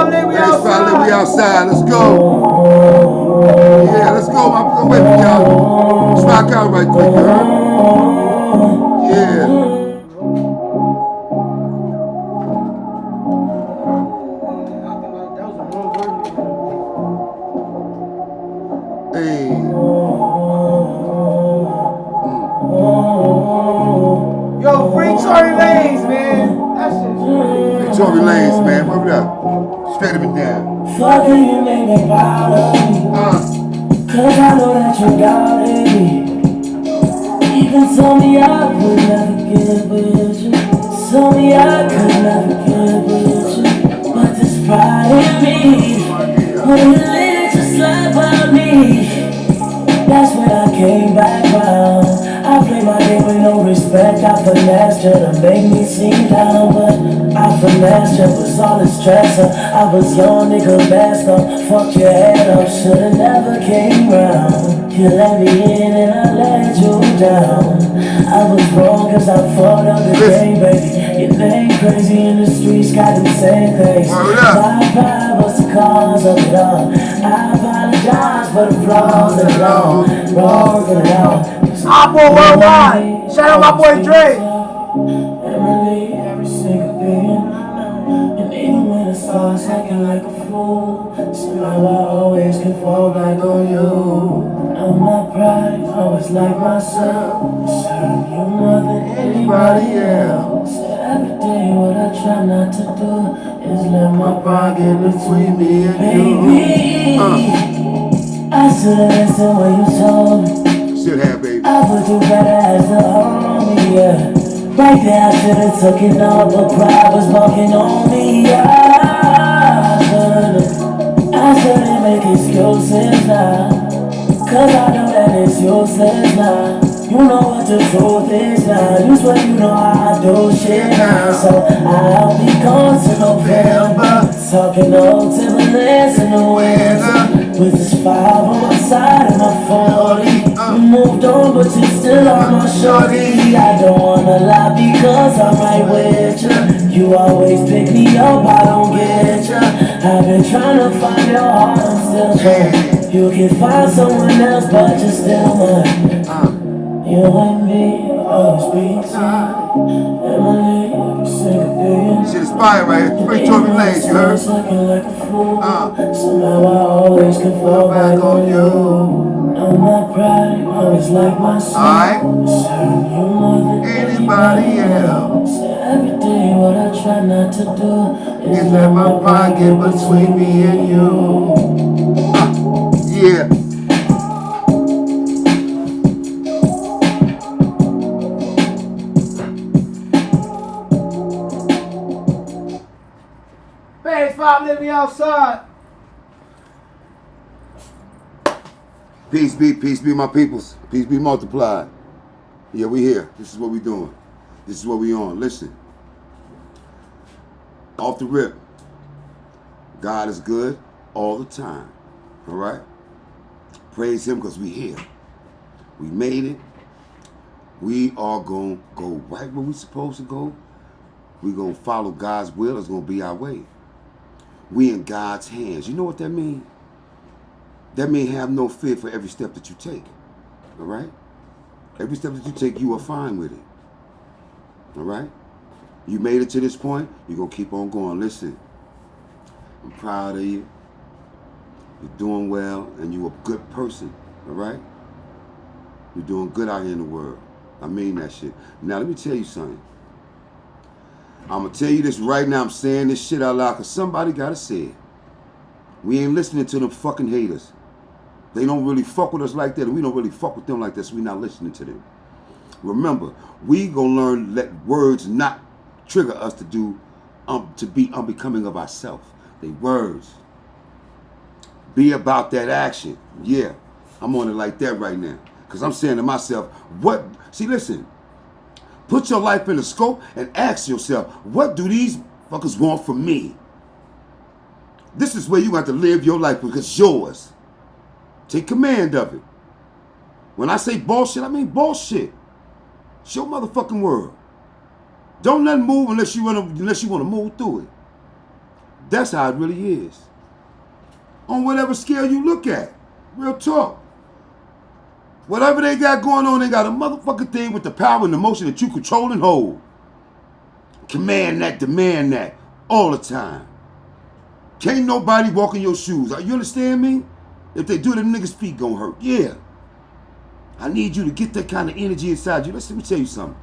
we outside. Let's go. Yeah, let's go. I'm waiting for y'all. Let's rock out right quick, you heard? Yeah. Hey. Yo, free Tory Lanez, man. That shit's free Tory Lanez, man. Move it up. Straight up and down. Fuck you, make me proud of me. Cause I know that you got it. Even told me I would never get with you. Told me I could never get with you. But this pride in me wouldn't let it just slide by me. That's when I came back round. I played my game with no respect. I finessed you to make me seem down, but I finessed you was all the stress. I was young nigga messed up. Fuck your head up, shoulda never came round. You let me in and I let you down. I was wrong cause I fought up the game, baby. Your name crazy in the streets, got them same things. My pride was the cause of it all. I apologize for the flaws of it all. Wrongs of it all. Apple Worldwide. Shout out my boy Dre. Emily, every single thing. And even when the stars acting like a fool, somehow I always can fall back on you. I'm not proud, always like myself. Serve you more than anybody else. Every day what I try not to do is let my pride get between me and you. Baby, I should've listened when you told me. Should have, baby. I would do better as a homie, yeah. Right there I should've took it all, but pride was walking on me, yeah. I shouldn't make excuses now, cause I know that it's useless now. You know what the truth is now. You swear you know how I do shit now. So I'll be gone to November, talking old Timberlands in the winter. With this 5 on my side and my 40. You moved on but you still on my shorty. I don't wanna lie because I'm right with you. You always pick me up, I don't get you. I've been trying to find your heart, I'm still trying. You can find someone else but you're still mine. You and me, always be tight. Emily, every single day. Shit is fire right here. Free Tory Lanez, you heard? Like a fool. Somehow I always can fall back on you. I'm not proud, always like myself. Alright. Serve you more than anybody else. Every day what I try not to do is let my pride get between me and you. Yeah. Phase 5, let me outside. Peace be my peoples. Peace be multiplied. Yeah, we here. This is what we doing. This is what we on. Listen. Off the rip. God is good all the time. All right? Praise him because we here. We made it. We are going to go right where we supposed to go. We going to follow God's will. It's going to be our way. We in God's hands. You know what that means? That means have no fear for every step that you take. All right? Every step that you take, you are fine with it. All right? You made it to this point, you're going to keep on going. Listen, I'm proud of you. You're doing well, and you're a good person. All right? You're doing good out here in the world. I mean that shit. Now, let me tell you something. I'm going to tell you this right now. I'm saying this shit out loud because somebody got to say it. We ain't listening to them fucking haters. They don't really fuck with us like that, and we don't really fuck with them like that, so we not listening to them. Remember, we gonna learn let words not trigger us to do, to be unbecoming of ourselves. They words. Be about that action. Yeah, I'm on it like that right now. Because I'm saying to myself, what, see listen, put your life in the scope and ask yourself, what do these fuckers want from me? This is where you have to live your life because it's yours. Take command of it. When I say bullshit, I mean bullshit. It's your motherfucking world. Don't let it move unless you want to move through it. That's how it really is. On whatever scale you look at. Real talk. Whatever they got going on, they got a motherfucking thing with the power and emotion that you control and hold. Command that, demand that, all the time. Can't nobody walk in your shoes. You understand me? If they do, them niggas' feet gonna hurt. Yeah. I need you to get that kind of energy inside you. Let me tell you something.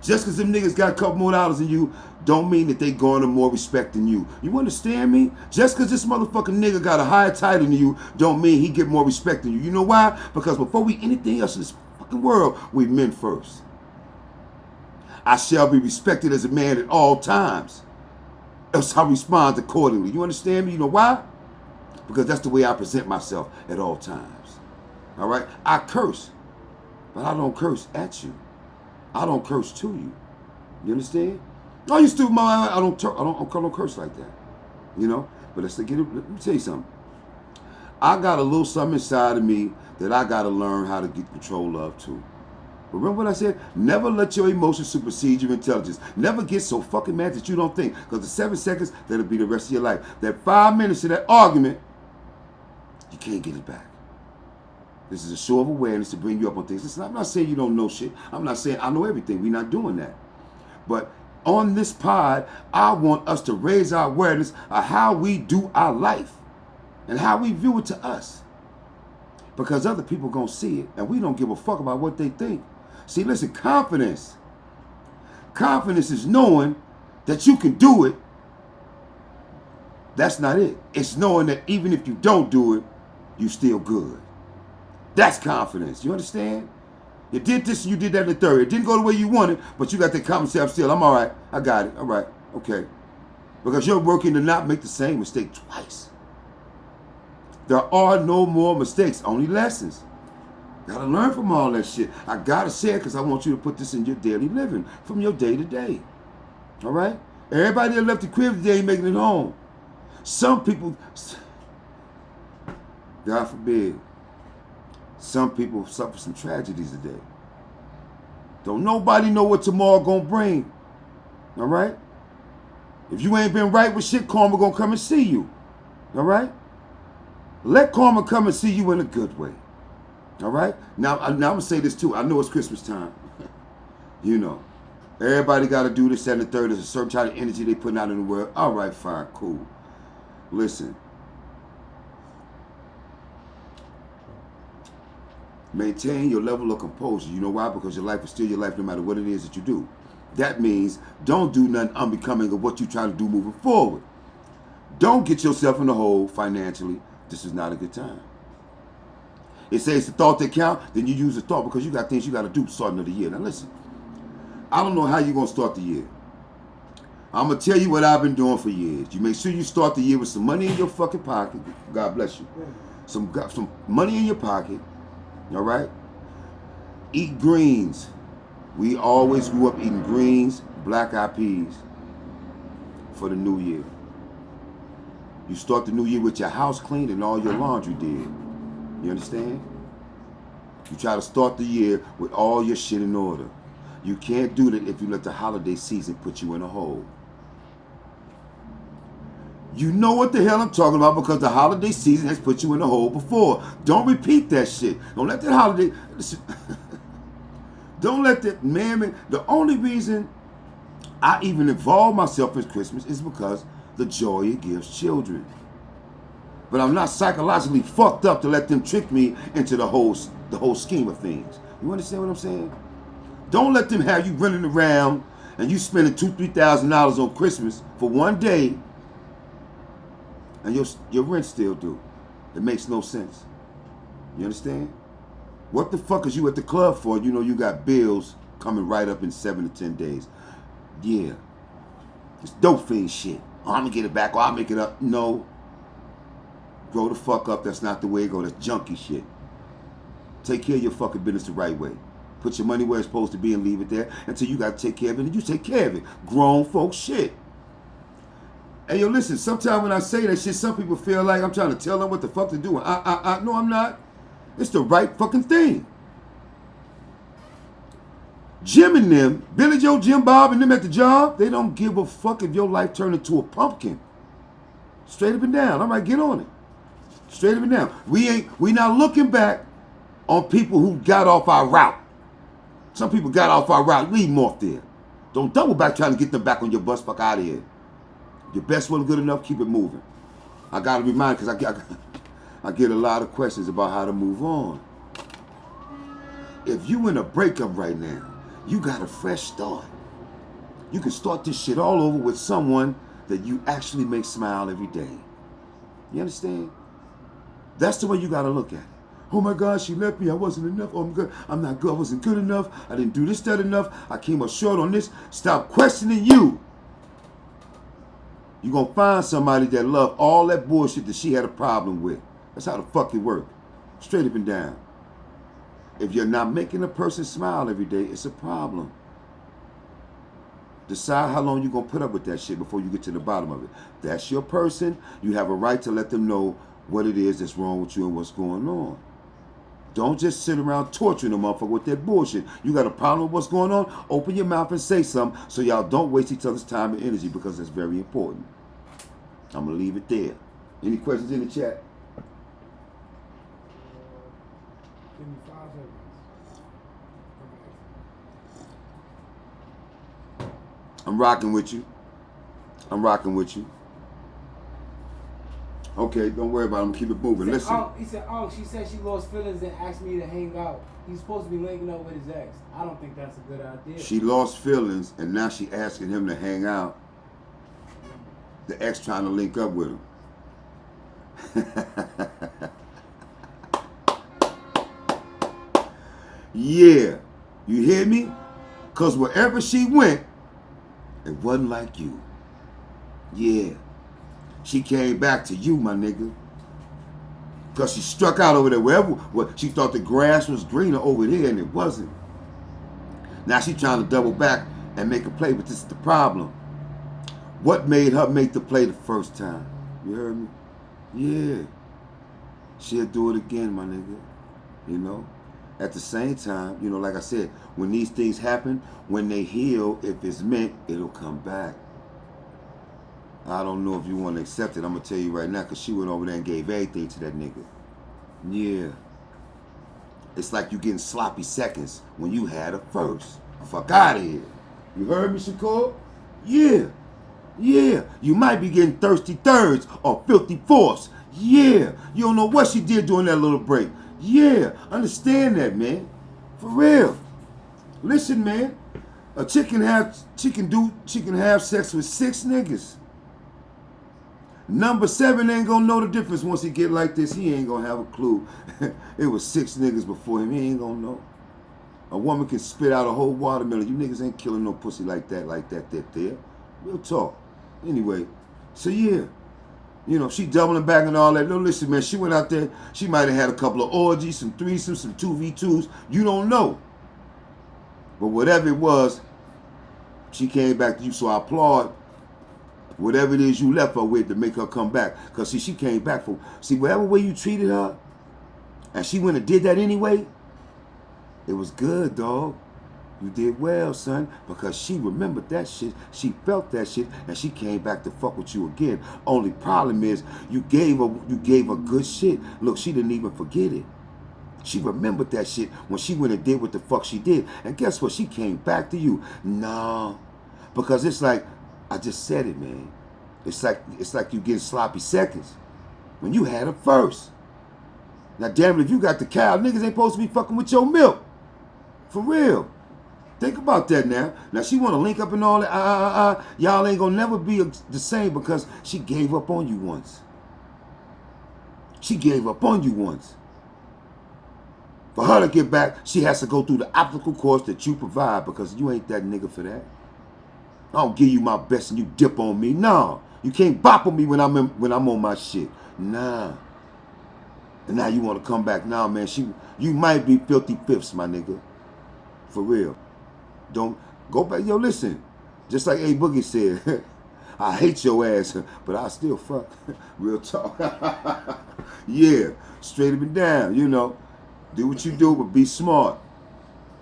Just because them niggas got a couple more dollars than you, don't mean that they garner more respect than you. You understand me? Just because this motherfucking nigga got a higher title than you, don't mean he get more respect than you. You know why? Because before we anything else in this fucking world, we men first. I shall be respected as a man at all times. Else I respond accordingly. You understand me? You know why? Because that's the way I present myself at all times. All right? I curse, but I don't curse at you. I don't curse to you. You understand? No, you stupid mother. I don't curse like that. You know? But let me tell you something. I got a little something inside of me that I got to learn how to get control of too. Remember what I said? Never let your emotions supersede your intelligence. Never get so fucking mad that you don't think. Because the 7 seconds, that'll be the rest of your life. That 5 minutes of that argument, you can't get it back. This is a show of awareness to bring you up on things. Listen, I'm not saying you don't know shit. I'm not saying I know everything. We're not doing that. But on this pod, I want us to raise our awareness of how we do our life and how we view it to us. Because other people going to see it, and we don't give a fuck about what they think. See, listen, confidence. Confidence is knowing that you can do it. That's not it. It's knowing that even if you don't do it, you still good. That's confidence. You understand? You did this and you did that in the third. It didn't go the way you wanted, but you got that confidence. I'm all right. I got it. All right. Okay. Because you're working to not make the same mistake twice. There are no more mistakes, only lessons. Gotta learn from all that shit. I gotta say it because I want you to put this in your daily living, from your day to day. All right? Everybody that left the crib today ain't making it home. Some people, God forbid, some people suffer some tragedies today. Don't nobody know what tomorrow gonna bring. All right? If you ain't been right with shit, karma gonna come and see you. All right? Let karma come and see you in a good way. All right? Now I'm going to say this too. I know it's Christmas time. You know. Everybody got to do this, that, and the third. There's a certain kind of energy they putting out in the world. All right, fine, cool. Listen. Maintain your level of composure. You know why? Because your life is still your life no matter what it is that you do. That means don't do nothing unbecoming of what you're trying to do moving forward. Don't get yourself in a hole financially. This is not a good time. It says the thought that count, then you use the thought because you got things you got to do starting of the year. Now listen, I don't know how you're going to start the year. I'm going to tell you what I've been doing for years. You make sure you start the year with some money in your fucking pocket. God bless you. Some money in your pocket. All right? Eat greens. We always grew up eating greens, black-eyed peas for the new year. You start the new year with your house clean and all your laundry did. You understand? You try to start the year with all your shit in order. You can't do that if you let the holiday season put you in a hole. You know what the hell I'm talking about because the holiday season has put you in a hole before. Don't repeat that shit. Don't let that holiday... Don't let that... Man, the only reason I even involve myself in Christmas is because the joy it gives children. But I'm not psychologically fucked up to let them trick me into the whole scheme of things. You understand what I'm saying? Don't let them have you running around and you spending $2,000-$3,000 on Christmas for one day and your rent still due. It makes no sense. You understand? What the fuck is you at the club for? You know you got bills coming right up in 7 to 10 days. Yeah. It's dope fiend shit. Oh, I'm gonna get it back or I'll make it up. No. Grow the fuck up. That's not the way it goes. That's junky shit. Take care of your fucking business the right way. Put your money where it's supposed to be and leave it there until you got to take care of it. And you take care of it. Grown folks shit. Hey, yo, listen. Sometimes when I say that shit, some people feel like I'm trying to tell them what the fuck to do. No, I'm not. It's the right fucking thing. Jim and them, Billy Joe, Jim Bob and them at the job, they don't give a fuck if your life turned into a pumpkin. Straight up and down. All right, get on it. Straight up and down. We not looking back on people who got off our route. Some people got off our route. Leave them off there. Don't double back trying to get them back on your bus. Fuck out of here. Your best wasn't good enough. Keep it moving. I got to remind because I get a lot of questions about how to move on. If you in a breakup right now, you got a fresh start. You can start this shit all over with someone that you actually make smile every day. You understand? That's the way you got to look at it. Oh my God, she left me. I wasn't enough. Oh my God, I'm not good. I wasn't good enough. I didn't do this, that enough. I came up short on this. Stop questioning you. You're going to find somebody that loved all that bullshit that she had a problem with. That's how the fuck it works. Straight up and down. If you're not making a person smile every day, it's a problem. Decide how long you're going to put up with that shit before you get to the bottom of it. That's your person. You have a right to let them know what it is that's wrong with you and what's going on. Don't just sit around torturing the motherfucker with that bullshit. You got a problem with what's going on? Open your mouth and say something so y'all don't waste each other's time and energy because that's very important. I'm going to leave it there. Any questions in the chat? Give me 5 seconds. I'm rocking with you. I'm rocking with you. Okay, don't worry about it. I'm going to keep it moving. Listen. He said, she said she lost feelings and asked me to hang out. He's supposed to be linking up with his ex. I don't think that's a good idea. She lost feelings and now she asking him to hang out. The ex trying to link up with him. Yeah. You hear me? Because wherever she went, it wasn't like you. Yeah. She came back to you, my nigga. Because she struck out over there wherever. She thought the grass was greener over there and it wasn't. Now she trying to double back and make a play, but this is the problem. What made her make the play the first time? You heard me? Yeah. She'll do it again, my nigga. You know? At the same time, you know, like I said, when these things happen, when they heal, if it's meant, it'll come back. I don't know if you want to accept it. I'm going to tell you right now, because she went over there and gave everything to that nigga. Yeah. It's like you getting sloppy seconds when you had a first. Fuck out of here. You heard me, Shakur? Yeah. Yeah. You might be getting thirsty thirds or filthy fourths. Yeah. You don't know what she did during that little break. Yeah. Understand that, man. For real. Listen, man. A chick can have sex with 6 niggas. Number 7 ain't gonna know the difference once he get like this. He ain't gonna have a clue. It was 6 niggas before him. He ain't gonna know. A woman can spit out a whole watermelon. You niggas ain't killing no pussy like that there. Real talk. Anyway, so yeah. You know, she doubling back and all that. No, listen, man, she went out there. She might have had a couple of orgies, some threesomes, some 2v2s. You don't know. But whatever it was, she came back to you. So I applaud whatever it is you left her with to make her come back. Because, see, she came back for... See, whatever way you treated her, and she went and did that anyway, it was good, dog. You did well, son, because she remembered that shit. She felt that shit, and she came back to fuck with you again. Only problem is you gave her good shit. Look, she didn't even forget it. She remembered that shit when she went and did what the fuck she did. And guess what? She came back to you. Nah, because it's like... I just said it, man. It's like you getting sloppy seconds when you had her first. Now, damn it, if you got the cow, niggas ain't supposed to be fucking with your milk. For real. Think about that now. Now, she want to link up and all that. Y'all ain't going to never be the same because she gave up on you once. She gave up on you once. For her to get back, she has to go through the obstacle course that you provide because you ain't that nigga for that. I don't give you my best and you dip on me. Nah. You can't bop on me when I'm on my shit. Nah. And now you want to come back now, man. You might be filthy fifths, my nigga. For real. Don't go back. Yo, listen. Just like A Boogie said, I hate your ass, but I still fuck. Real talk. Yeah. Straight up and down, you know. Do what you do, but be smart.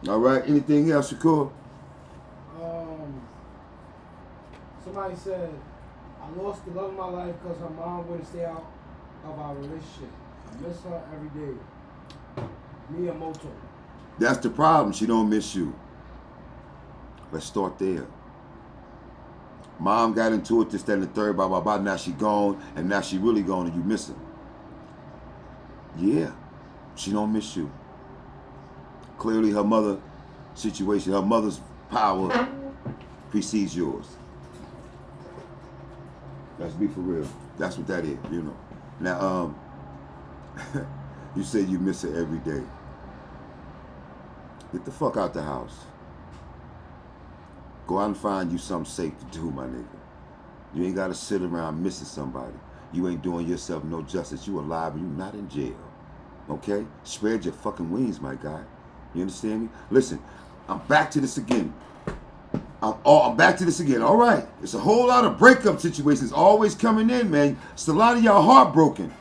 All right. Anything else, Shakur? Somebody said, I I lost the love of my life because her mom wouldn't stay out of our relationship. I miss her every day. Miyamoto. That's the problem. She don't miss you. Let's start there. Mom got into it, this, that, and the third, blah, blah, blah. Now she gone, and now she really gone, and you miss her. Yeah, she don't miss you. Clearly her mother situation, her mother's power precedes yours. Let's be for real. That's what that is, you know. Now, you say you miss her every day. Get the fuck out the house. Go out and find you something safe to do, my nigga. You ain't gotta sit around missing somebody. You ain't doing yourself no justice. You alive and you not in jail. Okay? Spread your fucking wings, my guy. You understand me? Listen, I'm back to this again. I'm back to this again. All right. It's a whole lot of breakup situations always coming in, man. It's a lot of y'all heartbroken.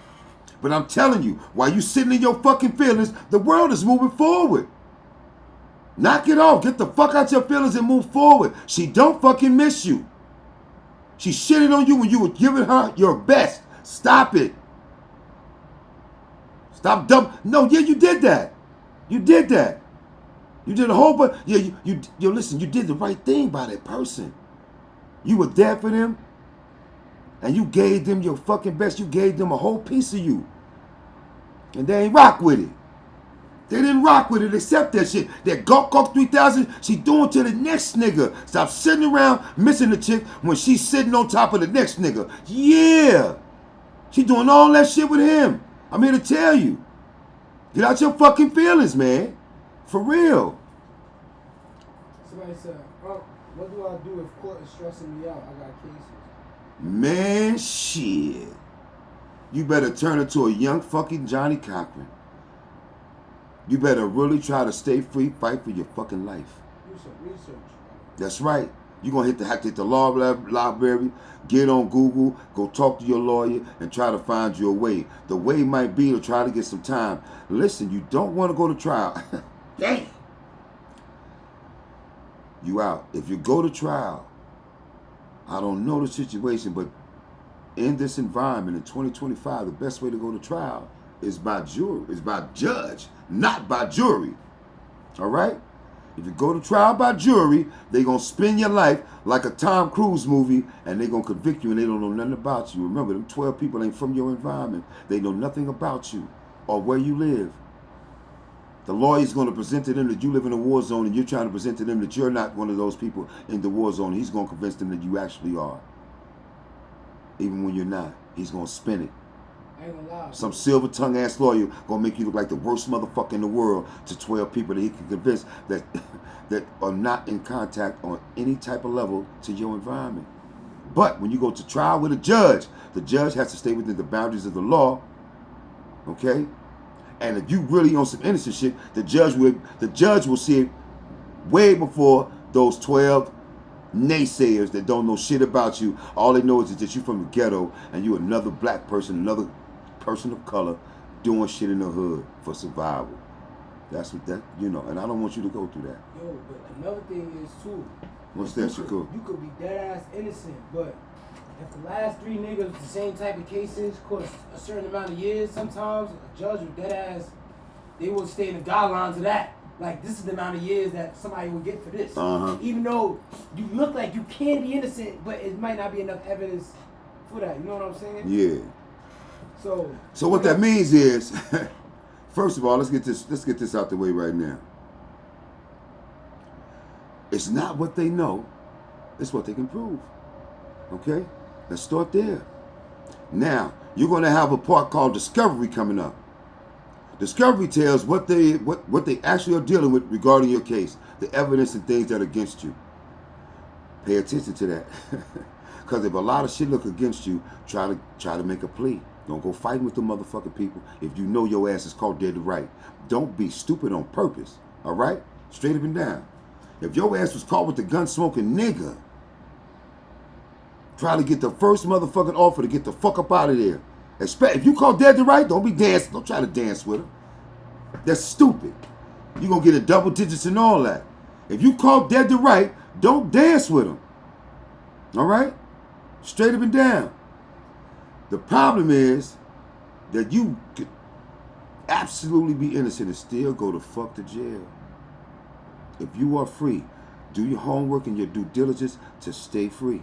But I'm telling you, while you sitting in your fucking feelings, the world is moving forward. Knock it off. Get the fuck out your feelings and move forward. She don't fucking miss you. She shitted on you when you were giving her your best. Stop it. Stop dumb. No, yeah, you did that. You did that. You did a whole bunch. Yeah, you listen, you did the right thing by that person. You were there for them. And you gave them your fucking best. You gave them a whole piece of you. And they ain't rock with it. They didn't rock with it, accept that shit. That Gawk 3000, she doing to the next nigga. Stop sitting around missing the chick when she's sitting on top of the next nigga. Yeah. She doing all that shit with him. I'm here to tell you. Get out your fucking feelings, man. For real. Somebody said, oh, what do I do if court is stressing me out? I got cases. Man, shit. You better turn into a young fucking Johnny Cochran. You better really try to stay free, fight for your fucking life. Do some research. That's right. You're going to have to hit the law library, get on Google, go talk to your lawyer, and try to find your way. The way might be to try to get some time. Listen, you don't want to go to trial. Damn. You out. If you go to trial, I don't know the situation, but in this environment in 2025, the best way to go to trial is by judge, not by jury. All right? If you go to trial by jury, they're going to spin your life like a Tom Cruise movie, and they're going to convict you, and they don't know nothing about you. Remember, them 12 people ain't from your environment. They know nothing about you or where you live. The lawyer's going to present to them that you live in a war zone, and you're trying to present to them that you're not one of those people in the war zone. He's going to convince them that you actually are. Even when you're not. He's going to spin it. I ain't gonna lie. Some silver tongue ass lawyer gonna make you look like the worst motherfucker in the world to 12 people that he can convince that are not in contact on any type of level to your environment. But when you go to trial with a judge, the judge has to stay within the boundaries of the law. Okay? And if you really on some innocent shit, the judge will see it way before those 12 naysayers that don't know shit about you. All they know is that you're from the ghetto and you're another black person, another person of color doing shit in the hood for survival. That's what that, you know, and I don't want you to go through that. Yo, but another thing is too. What's that, Shakur? You could be dead ass innocent, but if the last 3 niggas with the same type of cases cost a certain amount of years, sometimes a judge with dead ass, they will stay in the guidelines of that. Like, this is the amount of years that somebody will get for this. Even though you look like you can be innocent, but it might not be enough evidence for that. You know what I'm saying? Yeah. So what that means is, first of all, let's get this out the way right now. It's not what they know, it's what they can prove. Okay? Let's start there. Now, you're gonna have a part called discovery coming up. Discovery tells what they actually are dealing with regarding your case, the evidence and things that are against you. Pay attention to that. Because if a lot of shit look against you, try to make a plea. Don't go fighting with the motherfucking people if you know your ass is caught dead to right. Don't be stupid on purpose. All right? Straight up and down. If your ass was caught with the gun smoking nigga, try to get the first motherfucking offer to get the fuck up out of there. If you call dead to right, don't be dancing. Don't try to dance with him. That's stupid. You're going to get a double digits and all that. If you call dead to right, don't dance with him. All right? Straight up and down. The problem is that you could absolutely be innocent and still go the fuck to jail. If you are free, do your homework and your due diligence to stay free.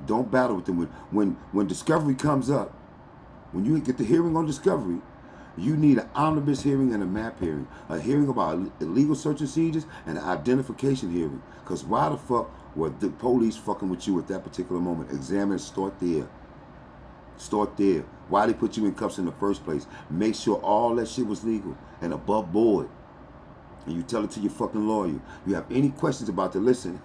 Don't battle with them. When discovery comes up, when you get the hearing on discovery, you need an omnibus hearing and a map hearing. A hearing about illegal search and seizures and an identification hearing. Because why the fuck were the police fucking with you at that particular moment? Examine, start there. Start there. Why they put you in cuffs in the first place? Make sure all that shit was legal and above board. And you tell it to your fucking lawyer. You have any questions about the listen?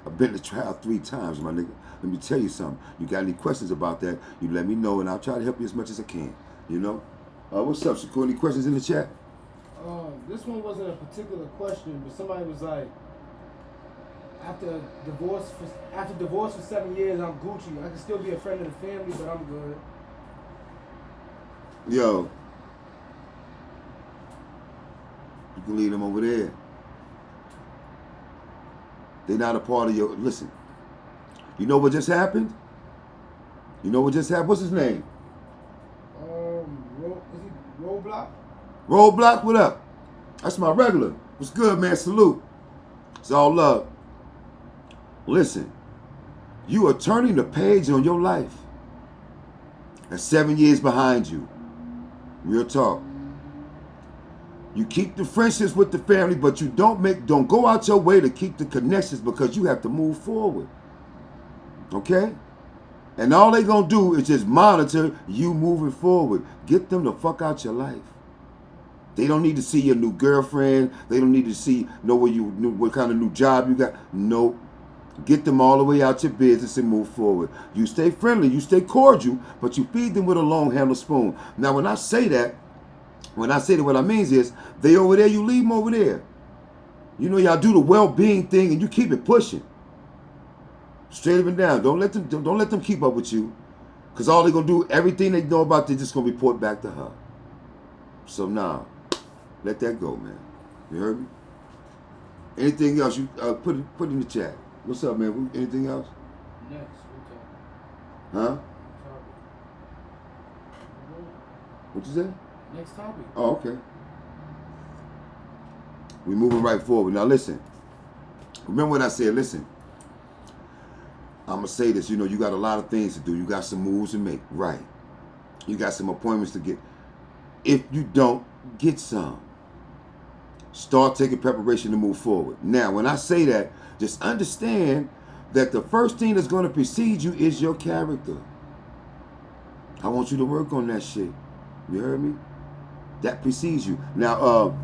I've been to trial 3 times, my nigga. Let me tell you something. You got any questions about that, you let me know, and I'll try to help you as much as I can. You know? What's up, Shakur? Any questions in the chat? This one wasn't a particular question, but somebody was like, after divorce for 7 years, I'm Gucci. I can still be a friend of the family, but I'm good. Yo. You can leave them over there. They're not a part of your... Listen. You know what just happened? You know what just happened? What's his name? Is he Roadblock? Roadblock, what up? That's my regular. What's good, man? Salute. It's all love. Listen. You are turning the page on your life. And 7 years behind you. Real talk. You keep the friendships with the family, but you don't go out your way to keep the connections because you have to move forward. Okay? And all they gonna do is just monitor you moving forward. Get them the fuck out your life. They don't need to see your new girlfriend. They don't need to know what kind of new job you got. Nope. Get them all the way out your business and move forward. You stay friendly, you stay cordial, but you feed them with a long handled spoon. Now, when I say that, what I mean is, they over there, you leave them over there. You know, y'all do the well-being thing and you keep it pushing. Straight up and down. Don't let them keep up with you. Because all they're going to do, everything they know about, they're just going to report back to her. So now, let that go, man. You heard me? Anything else, you put in the chat. What's up, man? Anything else? Next, huh? What you say? Next topic. Oh, okay. We're moving right forward. Now listen. Remember when I said, listen, I'm going to say this, you got a lot of things to do. You got some moves to make. Right. You got some appointments to get. If you don't, get some. Start taking preparation to move forward. Now, when I say that, just understand that the first thing that's going to precede you is your character. I want you to work on that shit. You heard me? That precedes you. Now,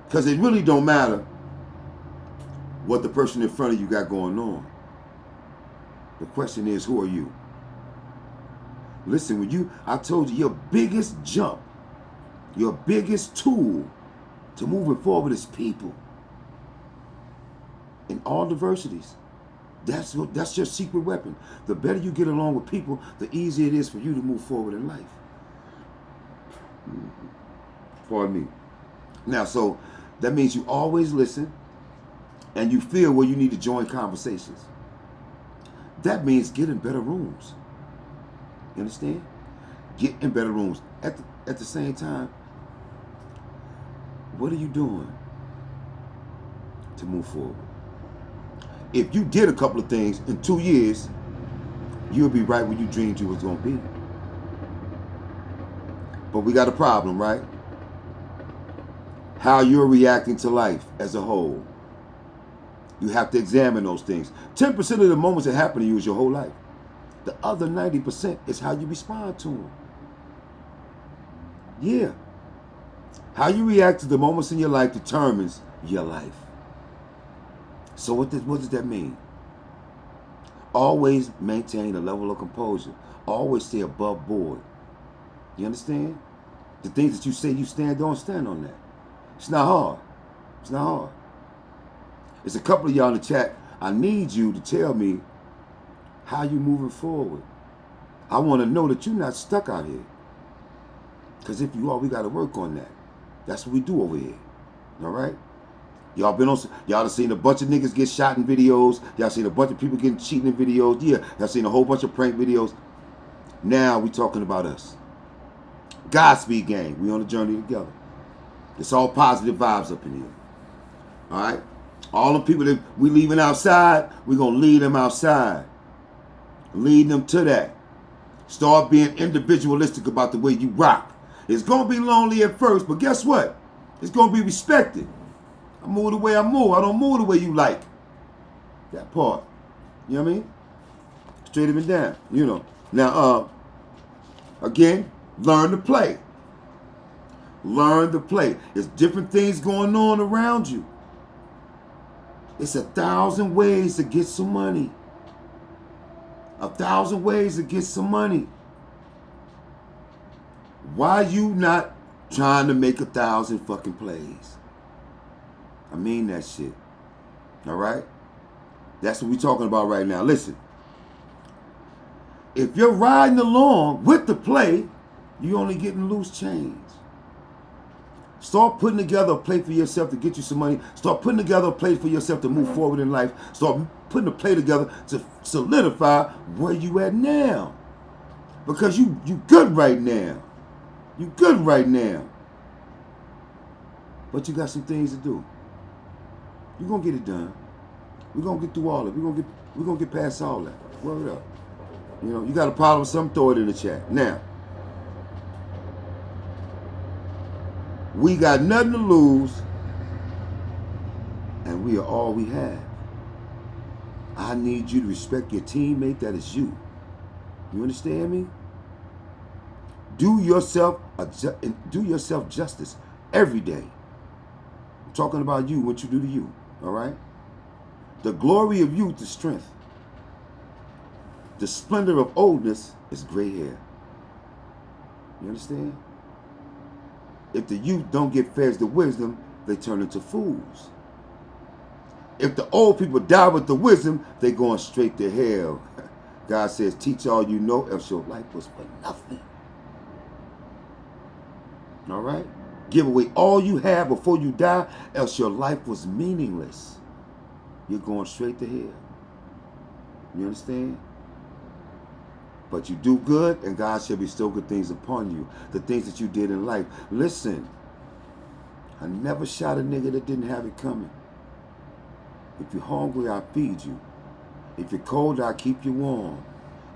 because it really don't matter what the person in front of you got going on. The question is, who are you? Listen, I told you, your biggest jump, your biggest tool to moving forward is people. In all diversities. That's your secret weapon. The better you get along with people, the easier it is for you to move forward in life. Pardon me. Now, so that means you always listen and you feel where you need to join conversations. That means get in better rooms. You understand? Get in better rooms. At the same time, what are you doing to move forward? If you did a couple of things in 2 years, you'll be right where you dreamed you was going to be. But we got a problem, right? How you're reacting to life as a whole. You have to examine those things. 10% of the moments that happen to you is your whole life. The other 90% is how you respond to them. Yeah. How you react to the moments in your life determines your life. So what does that mean? Always maintain a level of composure. Always stay above board. You understand? The things that you say you stand on that. It's not hard. It's not hard. It's a couple of y'all in the chat. I need you to tell me how you moving forward. I want to know that you're not stuck out here. Because if you are, we got to work on that. That's what we do over here. All right? Y'all y'all have seen a bunch of niggas get shot in videos. Y'all seen a bunch of people getting cheating in videos. Yeah, y'all seen a whole bunch of prank videos. Now we talking about us. Godspeed gang. We on a journey together. It's all positive vibes up in here. All right? All the people that we leaving outside, we going to lead them outside. Lead them to that. Start being individualistic about the way you rock. It's going to be lonely at first, but guess what? It's going to be respected. I move the way I move. I don't move the way you like. That part. You know what I mean? Straight up and down. You know. Now, again, learn to play. Learn to play. There's different things going on around you. It's 1,000 ways to get some money. 1,000 ways to get some money. Why you not trying to make 1,000 fucking plays? I mean that shit. All right? That's what we're talking about right now. Listen. If you're riding along with the play, you're only getting loose change. Start putting together a play for yourself to get you some money. Start putting together a play for yourself to move forward in life. Start putting a play together to solidify where you at now. Because you good right now. You good right now. But you got some things to do. You're going to get it done. We're going to get through all of it. We're going to get past all that. Word up. You know, you got a problem with something, throw it in the chat. Now, we got nothing to lose, and we are all we have. I need you to respect your teammate that is you. You understand me? Do yourself justice every day. I'm talking about you, what you do to you, all right? The glory of youth is strength. The splendor of oldness is gray hair. You understand? If the youth don't get fed the wisdom, they turn into fools. If the old people die with the wisdom, they going straight to hell. God says, teach all you know, else your life was for nothing. All right? Give away all you have before you die, else your life was meaningless. You're going straight to hell. You understand? But you do good, and God shall bestow good things upon you. The things that you did in life. Listen, I never shot a nigga that didn't have it coming. If you're hungry, I'll feed you. If you're cold, I'll keep you warm.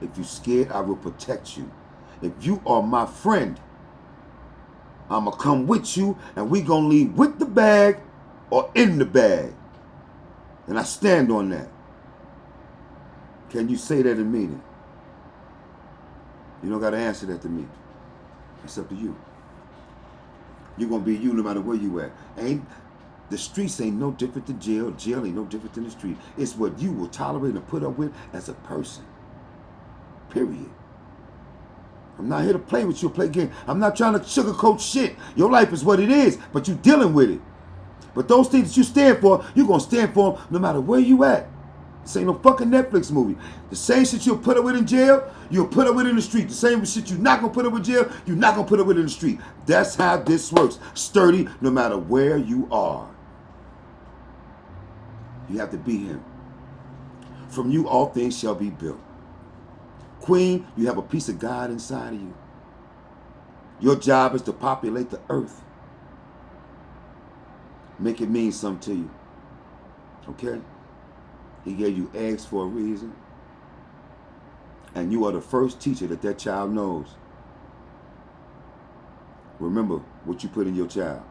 If you're scared, I will protect you. If you are my friend, I'm going to come with you, and we going to leave with the bag or in the bag. And I stand on that. Can you say that and mean it? You don't got to answer that to me. It's up to you. You're going to be you no matter where you at. The streets ain't no different than jail. Jail ain't no different than the street. It's what you will tolerate and put up with as a person. Period. I'm not here to play with you, play game. I'm not trying to sugarcoat shit. Your life is what it is, but you're dealing with it. But those things that you stand for, you're going to stand for them no matter where you at. This ain't no fucking Netflix movie. The same shit you'll put up with in jail, you'll put up with in the street. The same shit you're not going to put up with in jail, you're not going to put up with in the street. That's how this works. Sturdy no matter where you are. You have to be him. From you all things shall be built. Queen, you have a piece of God inside of you. Your job is to populate the earth. Make it mean something to you. Okay? He gave you eggs for a reason. And you are the first teacher that child knows. Remember what you put in your child.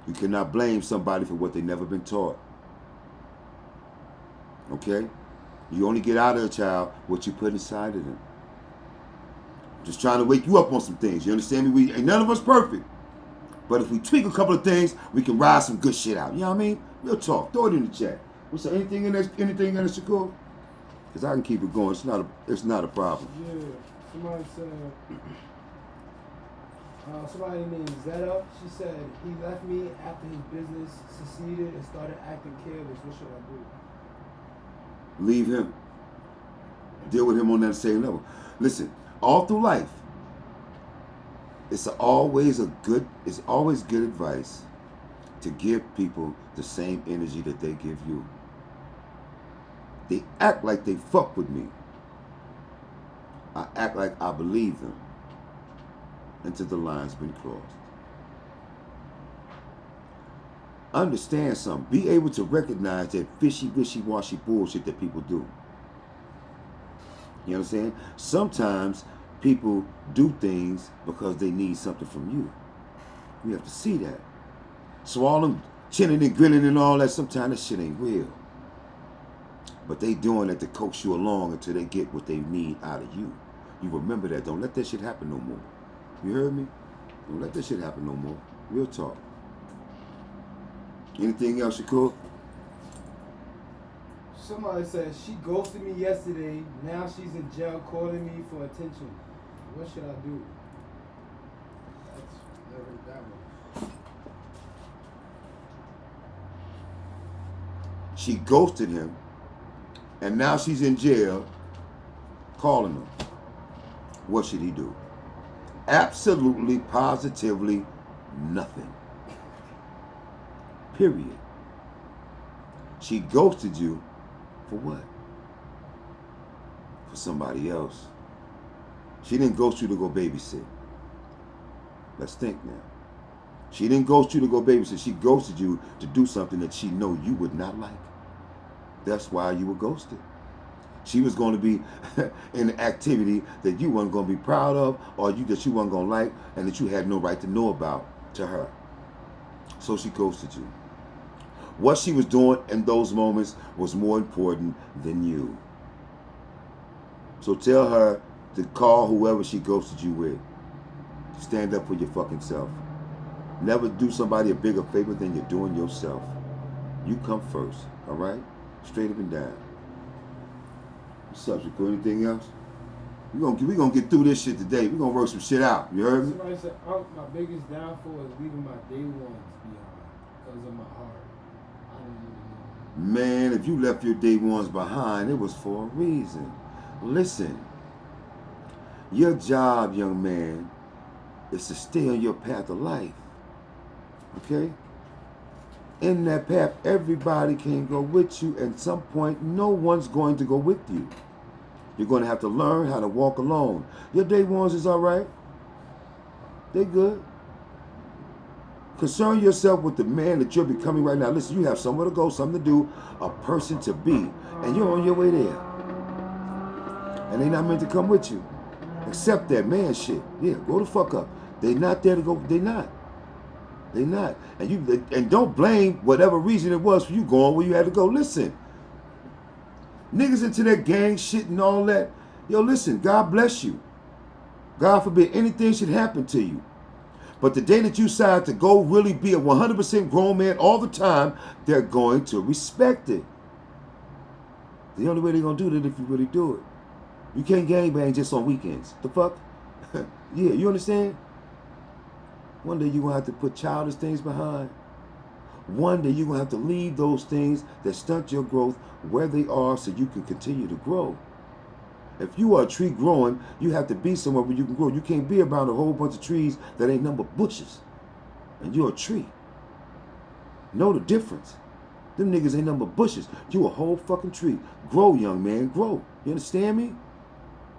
You cannot blame somebody for what they've never been taught. Okay? You only get out of a child what you put inside of them. Just trying to wake you up on some things. You understand me? Ain't none of us perfect. But if we tweak a couple of things, we can ride some good shit out. You know what I mean? Real talk. Throw it in the chat. What's there? Anything in there, Shakur? Because I can keep it going. It's not a problem. Yeah. Somebody said, somebody named Zeta, she said, he left me after his business succeeded and started acting careless. What should I do? Leave him. Deal with him on that same level. Listen, all through life, it's always good advice to give people the same energy that they give you. They act like they fuck with me. I act like I believe them until the line's been crossed. Understand something. Be able to recognize that fishy, wishy-washy bullshit that people do. You know what I'm saying? Sometimes people do things because they need something from you. You have to see that. So all them chinning and grinning and all that, sometimes that shit ain't real. But they doing it to coax you along until they get what they need out of you. You remember that. Don't let that shit happen no more. You heard me? Don't let that shit happen no more. Real talk. Anything else, Shakur? Somebody said she ghosted me yesterday. Now she's in jail calling me for attention. What should I do? That's never that one. She ghosted him, and now she's in jail calling him. What should he do? Absolutely, positively nothing. Period. She ghosted you for what? For somebody else. She didn't ghost you to go babysit. Let's think now. She didn't ghost you to go babysit. She ghosted you to do something that she know you would not like. That's why you were ghosted. She was going to be in an activity that you weren't going to be proud of, or that you weren't going to like, and that you had no right to know about to her. So she ghosted you. What she was doing in those moments was more important than you. So tell her to call whoever she ghosted you with. Stand up for your fucking self. Never do somebody a bigger favor than you're doing yourself. You come first, all right? Straight up and down. What's up, Shakur? Anything else? We gonna get through this shit today. We gonna work some shit out. You heard me? Somebody said, my biggest downfall is leaving my day ones behind because of my heart. I don't even know. Man, if you left your day ones behind, it was for a reason. Listen, your job, young man, is to stay on your path of life. Okay? In that path, everybody can go with you. At some point, no one's going to go with you. You're going to have to learn how to walk alone. Your day ones is all right. They good. Concern yourself with the man that you're becoming right now. Listen, you have somewhere to go, something to do, a person to be, and you're on your way there. And they not meant to come with you. Accept that man shit. Yeah, go the fuck up. They not there to go. They not. They not. And don't blame whatever reason it was for you going where you had to go. Listen. Niggas into that gang shit and all that. Yo, listen, God bless you. God forbid anything should happen to you. But the day that you decide to go really be a 100% grown man all the time, they're going to respect it. The only way they're going to do that if you really do it. You can't gangbang just on weekends. The fuck? Yeah, you understand? One day you're going to have to put childish things behind. One day you're going to have to leave those things that stunt your growth where they are so you can continue to grow. If you are a tree growing, you have to be somewhere where you can grow. You can't be around a whole bunch of trees that ain't nothing but bushes. And you're a tree. Know the difference. Them niggas ain't nothing but bushes. You a whole fucking tree. Grow, young man, grow. You understand me?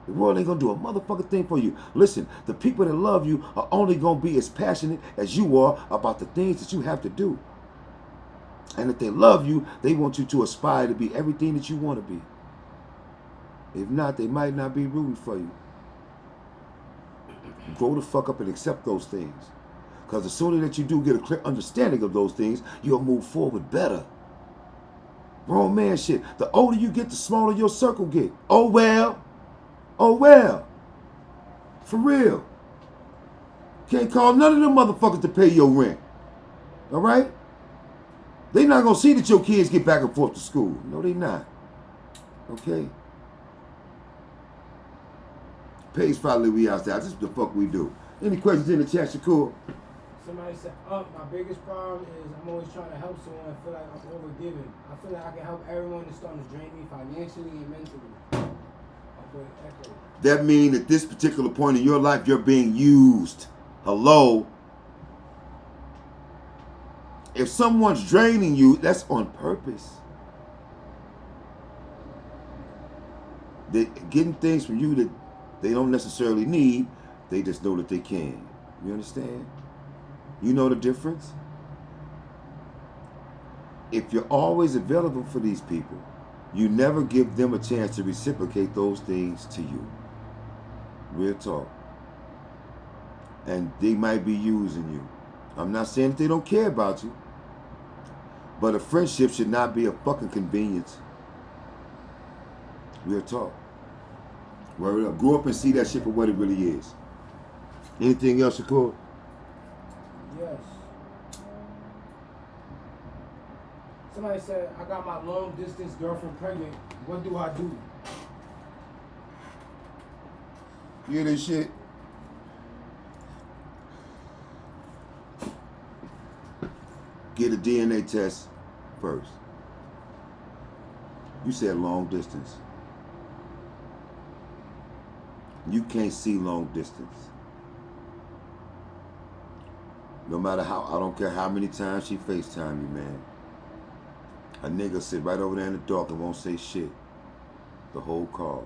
The world ain't gonna do a motherfucking thing for you. Listen, the people that love you are only gonna be as passionate as you are about the things that you have to do. And if they love you, they want you to aspire to be everything that you want to be. If not, they might not be rooting for you. Grow the fuck up and accept those things. Because the sooner that you do get a clear understanding of those things, you'll move forward better. Grown man shit. The older you get, the smaller your circle get. Oh well. Oh well. For real. Can't call none of them motherfuckers to pay your rent. Alright? They not gonna see that your kids get back and forth to school. No, they not. Okay? Page finally we outside. This is what the fuck we do. Any questions in the chat, Shakur? Somebody said, my biggest problem is I'm always trying to help someone and feel like I'm overgiving. I feel like I can help everyone that's starting to drain me financially and mentally. That means at this particular point in your life, you're being used. Hello? If someone's draining you, that's on purpose. They're getting things from you that they don't necessarily need. They just know that they can. You understand? You know the difference? If you're always available for these people, you never give them a chance to reciprocate those things to you. Real talk. And they might be using you. I'm not saying that they don't care about you, but a friendship should not be a fucking convenience. Real talk. Word up. Grow up and see that shit for what it really is. Anything else, Shakur? Yes. Somebody said, I got my long distance girlfriend pregnant. What do I do? You hear this shit? Get a DNA test first. You said long distance. You can't see long distance. No matter how, I don't care how many times she FaceTime you, man. A nigga sit right over there in the dark and won't say shit the whole call.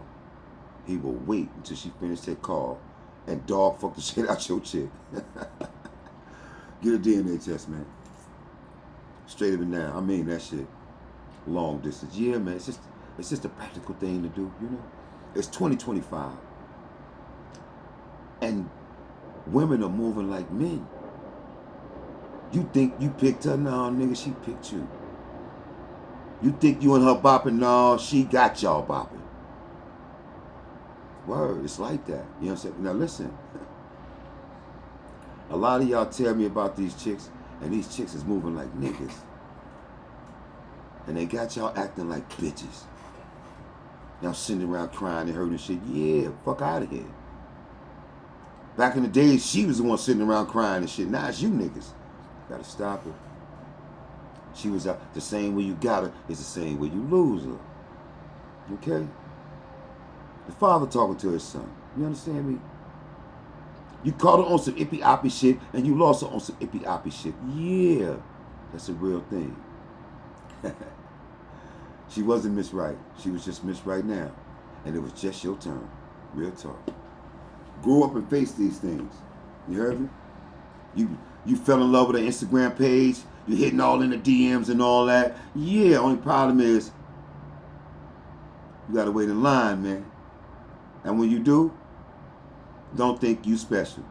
He will wait until she finished that call and dog fuck the shit out your chick. Get a DNA test, man. Straight up and down. I mean that shit. Long distance. Yeah, man. It's just a practical thing to do, you know? It's 2025. And women are moving like men. You think you picked her? No, nigga, she picked you. You think you and her bopping? No, she got y'all bopping. Word, it's like that. You know what I'm saying? Now listen. A lot of y'all tell me about these chicks, and these chicks is moving like niggas. And they got y'all acting like bitches. Y'all sitting around crying and hurting shit. Yeah, fuck out of here. Back in the days, she was the one sitting around crying and shit. Now it's you niggas. Gotta stop her. She was out the same way you got her is the same way you lose her. Okay? The father talking to his son. You understand me? You caught her on some ippy-oppy shit and you lost her on some ippy-oppy shit. Yeah, that's a real thing. She wasn't Miss Right. She was just Miss Right now. And it was just your turn. Real talk. Grow up and face these things. You heard me? You fell in love with her Instagram page. You hitting all in the DMs and all that. Yeah, only problem is you gotta wait in line, man. And when you do, don't think you special.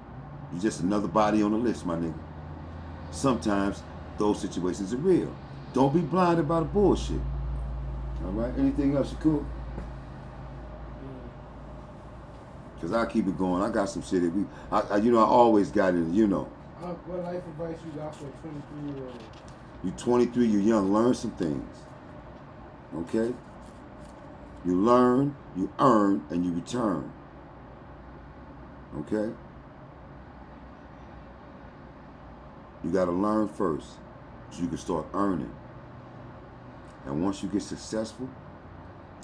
You're just another body on the list, my nigga. Sometimes those situations are real. Don't be blinded by the bullshit. All right? Anything else, you cool? Because I keep it going. I got some shit that I always got it, you know. What life advice you got for a 23-year-old? You 23, you're young. Learn some things. Okay? You learn, you earn, and you return. Okay? You got to learn first so you can start earning. And once you get successful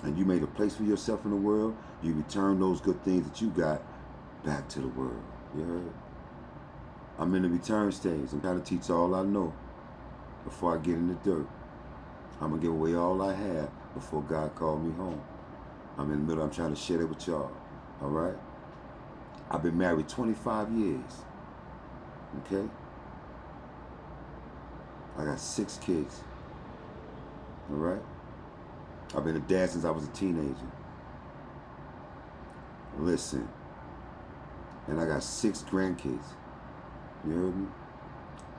and you made a place for yourself in the world, you return those good things that you got back to the world. You heard? I'm in the return stage. I'm trying to teach all I know before I get in the dirt. I'm going to give away all I have before God called me home. I'm in the middle. I'm trying to share it with y'all. All right? I've been married 25 years. Okay? I got 6 kids. All right? I've been a dad since I was a teenager. Listen. And I got 6 grandkids. You heard me?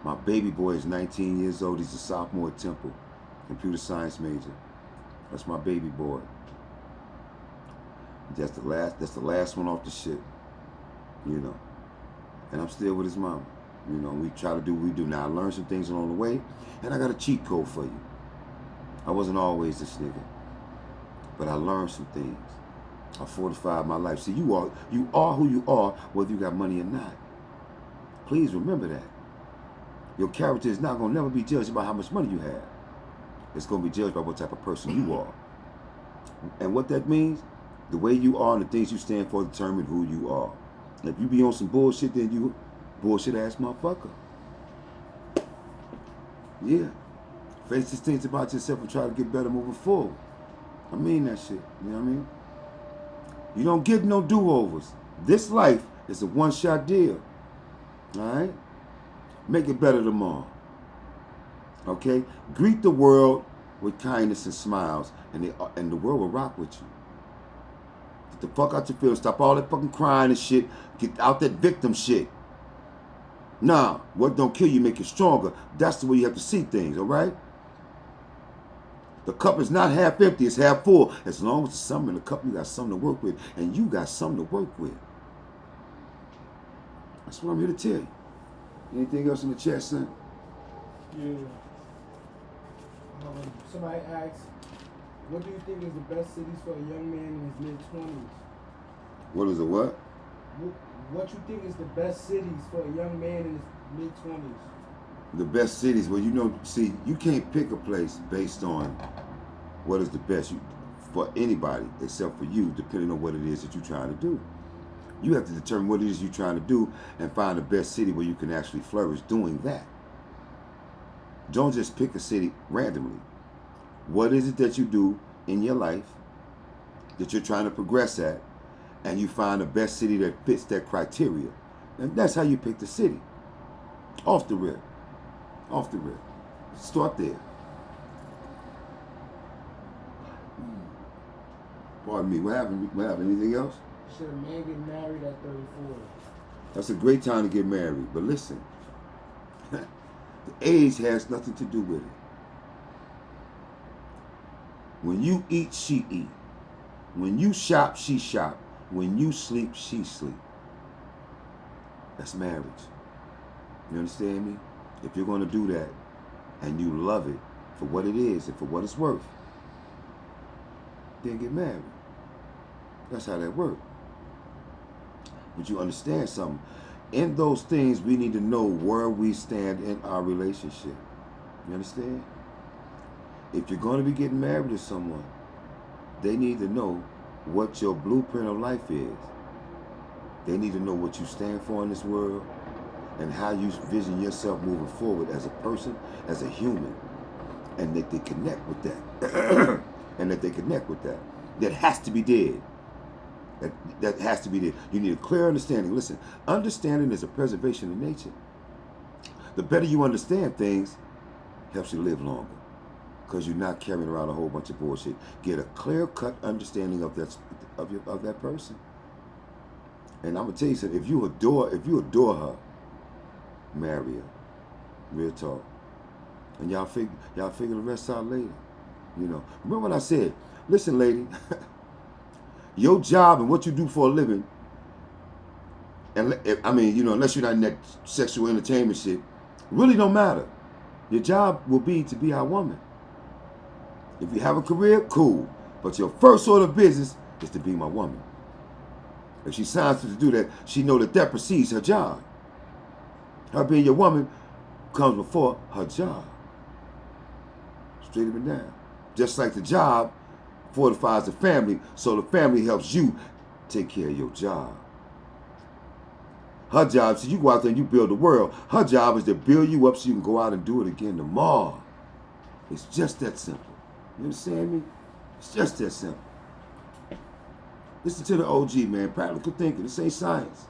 My baby boy is 19 years old. He's a sophomore at Temple. Computer science major. That's my baby boy. That's the last one off the ship. You know. And I'm still with his mama. You know, we try to do what we do. Now I learned some things along the way, and I got a cheat code for you. I wasn't always this nigga. But I learned some things. I fortified my life. See, you are who you are, whether you got money or not. Please remember that. Your character is not going to never be judged by how much money you have. It's going to be judged by what type of person you are. And what that means, the way you are and the things you stand for determine who you are. And if you be on some bullshit, then you bullshit ass motherfucker. Yeah. Face these things about yourself and try to get better moving forward. I mean that shit. You know what I mean? You don't get no do-overs. This life is a one-shot deal. Alright? Make it better tomorrow. Okay? Greet the world with kindness and smiles, and the world will rock with you. Get the fuck out your feelings. Stop all that fucking crying and shit. Get out that victim shit. Nah, what don't kill you make you stronger. That's the way you have to see things, alright? The cup is not half empty, it's half full. As long as there's something in the cup, you got something to work with. And you got something to work with. That's what I'm here to tell you. Anything else in the chat, son? Yeah. Somebody asked, what do you think is the best cities for a young man in his mid-20s? What is it, what? What you think is the best cities for a young man in his mid-20s? The best cities, well, you know, see, you can't pick a place based on what is the best for anybody except for you, depending on what it is that you're trying to do. You have to determine what it is you're trying to do and find the best city where you can actually flourish doing that. Don't just pick a city randomly. What is it that you do in your life that you're trying to progress at, and you find the best city that fits that criteria? And that's how you pick the city. Off the rip. Off the rip. Start there. Pardon me. What happened? Anything else? Should a man get married at 34? That's a great time to get married. But listen, the age has nothing to do with it. When you eat, she eat. When you shop, she shop. When you sleep, she sleep. That's marriage. You understand me? If you're going to do that and you love it for what it is and for what it's worth, then get married. That's how that works. But you understand something. In those things, we need to know where we stand in our relationship. You understand? If you're going to be getting married to someone, they need to know what your blueprint of life is. They need to know what you stand for in this world and how you vision yourself moving forward as a person, as a human, and that they connect with that. And that they connect with that. That has to be dead. That has to be there. You need a clear understanding. Listen, understanding is a preservation of nature. The better you understand things, helps you live longer. Because you're not carrying around a whole bunch of bullshit. Get a clear-cut understanding of that person. And I'm gonna tell you something. If you adore her, marry her. Real talk. And y'all figure the rest out later. You know. Remember what I said? Listen, lady. Your job and what you do for a living, and unless you're not in that sexual entertainment shit, really don't matter. Your job will be to be our woman. If you have a career, cool. But your first order of business is to be my woman. If she signs to do that, she know that precedes her job. Her being your woman comes before her job. Straight up and down. Just like the job fortifies the family, so the family helps you take care of your job. Her job, so you go out there and you build the world. Her job is to build you up so you can go out and do it again tomorrow. It's just that simple. You understand me? It's just that simple. Listen to the OG, man. Practical thinking. This ain't science.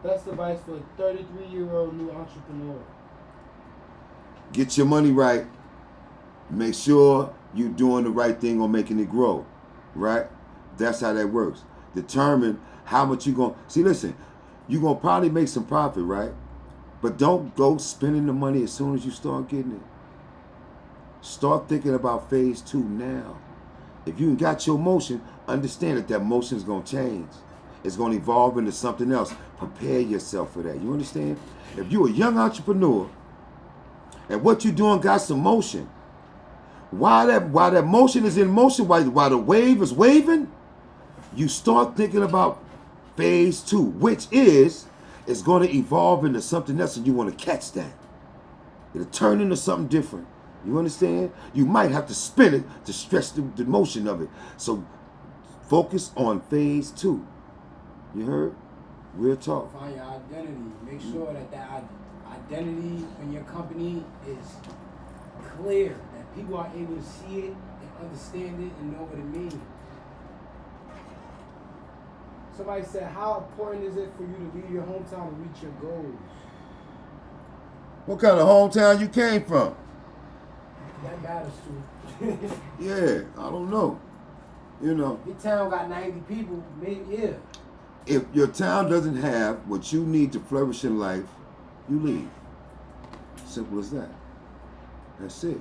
Best advice for a 33-year-old new entrepreneur. Get your money right. Make sure you're doing the right thing on making it grow. Right? That's how that works. Determine how much you're going to... See, listen. You're going to probably make some profit, right? But don't go spending the money as soon as you start getting it. Start thinking about phase 2 now. If you got your motion, understand that motion is going to change. It's going to evolve into something else. Prepare yourself for that. You understand? If you're a young entrepreneur and what you're doing got some motion, while that motion is in motion, while the wave is waving, you start thinking about phase 2, which is going to evolve into something else, and you want to catch that. It'll turn into something different. You understand? You might have to spin it to stretch the motion of it. So focus on phase 2. You heard? Real talk. Find your identity. Make sure that identity in your company is clear, that people are able to see it and understand it and know what it means. Somebody said, how important is it for you to leave your hometown to reach your goals? What kind of hometown you came from? That matters too. Yeah, I don't know. You know, Your town got 90 people, maybe, yeah. if your town doesn't have what you need to flourish in life, you leave. Simple as that. That's it.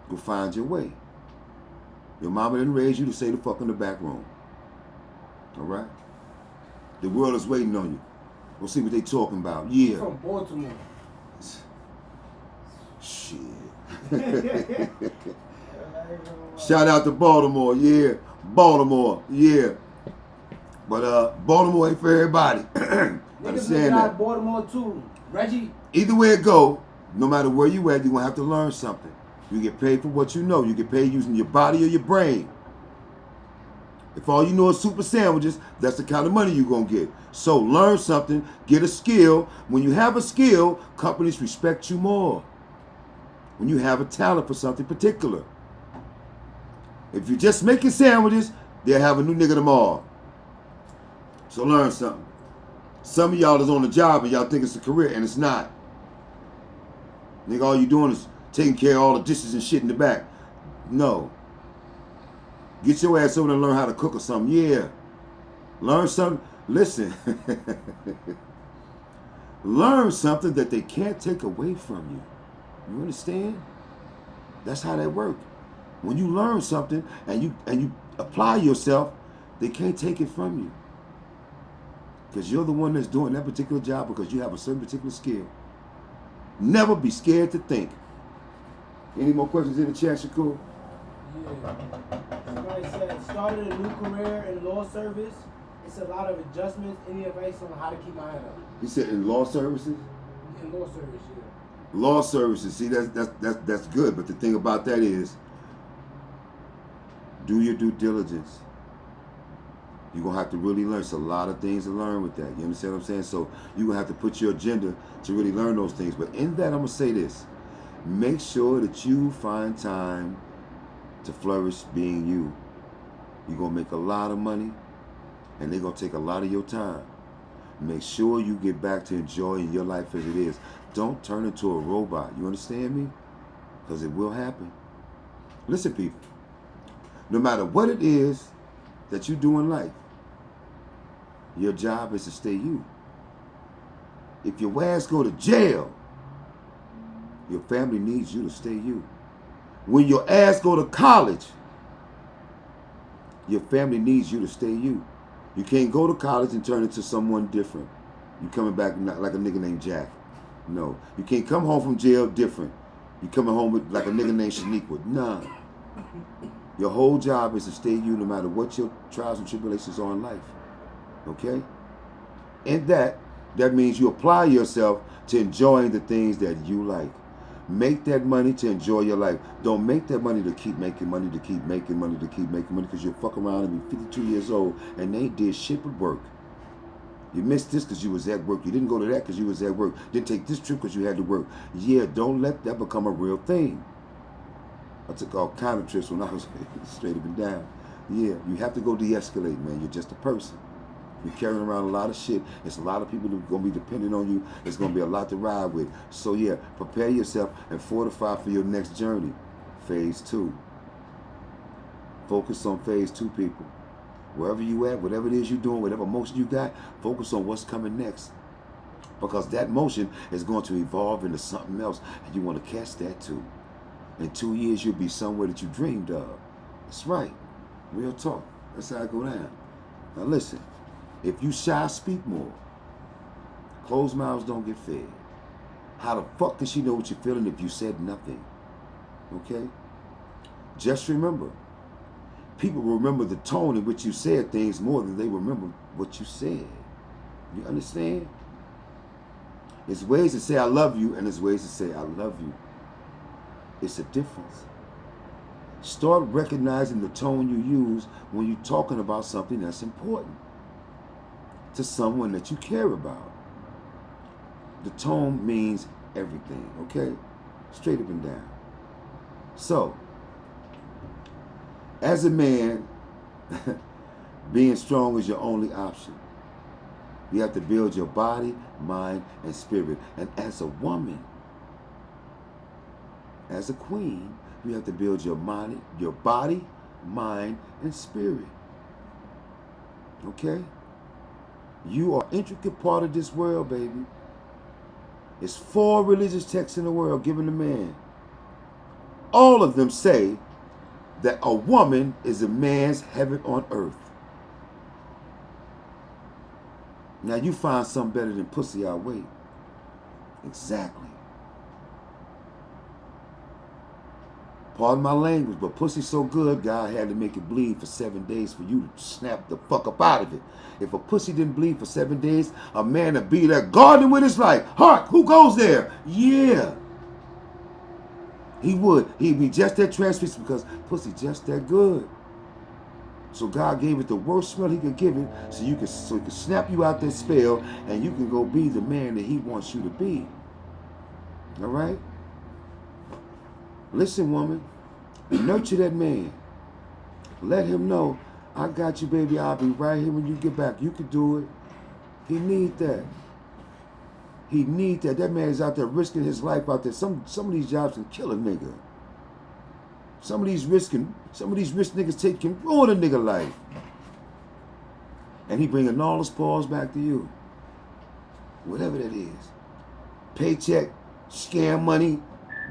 Go find your way. Your mama didn't raise you to stay the fuck in the back room. All right? The world is waiting on you. We'll see what they talking about. Yeah. From Baltimore. Shit. Shout out to Baltimore, yeah. Baltimore, yeah. But Baltimore ain't for everybody. Niggas Understand out that. of Baltimore too. Reggie. Either way it go, no matter where you at, you're gonna have to learn something. You get paid for what you know. You get paid using your body or your brain. If all you know is super sandwiches, that's the kind of money you're gonna get. So learn something, get a skill. When you have a skill, companies respect you more. When you have a talent for something particular. If you're just making sandwiches, they'll have a new nigga tomorrow. So learn something. Some of y'all is on the job and y'all think it's a career, and it's not. Nigga, all you doing is taking care of all the dishes and shit in the back. No. Get your ass over there and learn how to cook or something. Yeah. Learn something. Listen. Learn something that they can't take away from you. You understand? That's how that works. When you learn something and you apply yourself, they can't take it from you. Because you're the one that's doing that particular job because you have a certain particular skill. Never be scared to think. Any more questions in the chat, Shakur? Yeah. Somebody said, started a new career in law service. It's a lot of adjustments. Any advice on how to keep my head up? He said in law services? In law service, yeah. Law services, see, that's good. But the thing about that is, do your due diligence. You're going to have to really learn. There's a lot of things to learn with that. You understand what I'm saying? So you're going to have to put your agenda to really learn those things. But in that, I'm going to say this. Make sure that you find time to flourish being you. You're going to make a lot of money, and they're going to take a lot of your time. Make sure you get back to enjoying your life as it is. Don't turn into a robot. You understand me? Because it will happen. Listen, people. No matter what it is that you do in life, your job is to stay you. If your ass go to jail, your family needs you to stay you. When your ass go to college, your family needs you to stay you. You can't go to college and turn into someone different. You coming back like a nigga named Jack. No. You can't come home from jail different. You coming home with like a nigga named Shaniqua. Nah. Your whole job is to stay you no matter what your trials and tribulations are in life. Okay? And that means you apply yourself to enjoying the things that you like. Make that money to enjoy your life. Don't make that money to keep making money, to keep making money, to keep making money, because you'll fuck around and be 52 years old and they ain't did shit but work. You missed this because you was at work. You didn't go to that because you was at work. Didn't take this trip because you had to work. Yeah, don't let that become a real thing. I took all kind of trips when I was straight up and down. Yeah, you have to go de-escalate, man. You're just a person. You're carrying around a lot of shit. It's a lot of people that are going to be dependent on you. It's going to be a lot to ride with. So yeah, prepare yourself and fortify for your next journey. Phase 2. Focus on phase 2, people. Wherever you at, whatever it is you're doing, whatever motion you got, focus on what's coming next. Because that motion is going to evolve into something else, and you want to catch that too. In 2 years, you'll be somewhere that you dreamed of. That's right. Real talk. That's how it go down. Now listen, if you shy, speak more. Closed mouths don't get fed. How the fuck does she know what you're feeling if you said nothing? Okay? Just remember, people remember the tone in which you said things more than they remember what you said. You understand? There's ways to say I love you, and there's ways to say I love you. It's a difference. Start recognizing the tone you use when you're talking about something that's important to someone that you care about. the tone means everything, okay? Straight up and down. So, as a man, being strong is your only option. You have to build your body, mind, and spirit. And as a woman, as a queen, you have to build your body, mind, and spirit. Okay? You are an intricate part of this world, baby. It's 4 religious texts in the world given to man. All of them say that a woman is a man's heaven on earth. Now you find something better than pussy, I'll wait. Exactly. Pardon my language, but pussy's so good, God had to make it bleed for 7 days for you to snap the fuck up out of it. If a pussy didn't bleed for 7 days, a man would be there gardening with his life. Hark, who goes there? Yeah. He would. He'd be just that transfixed because pussy just that good. So God gave it the worst smell he could give it so he could snap you out that spell and you can go be the man that he wants you to be. All right? Listen, woman, nurture that man. Let him know, I got you, baby. I'll be right here when you get back. You can do it. He need that. He need that. That man is out there risking his life out there. Some of these jobs can kill a nigga. Some of these risk niggas can ruin a nigga life. And he bringing all his paws back to you. Whatever that is. Paycheck, scam money,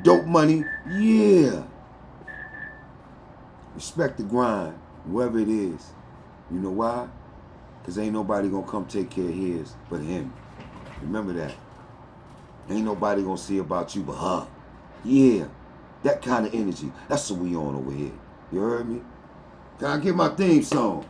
dope money, yeah. Respect the grind, whoever it is. You know why? Because ain't nobody gonna come take care of his but him. Remember that. Ain't nobody gonna see about you but her. Yeah. That kind of energy. That's what we on over here. You heard me? Can I get my theme song?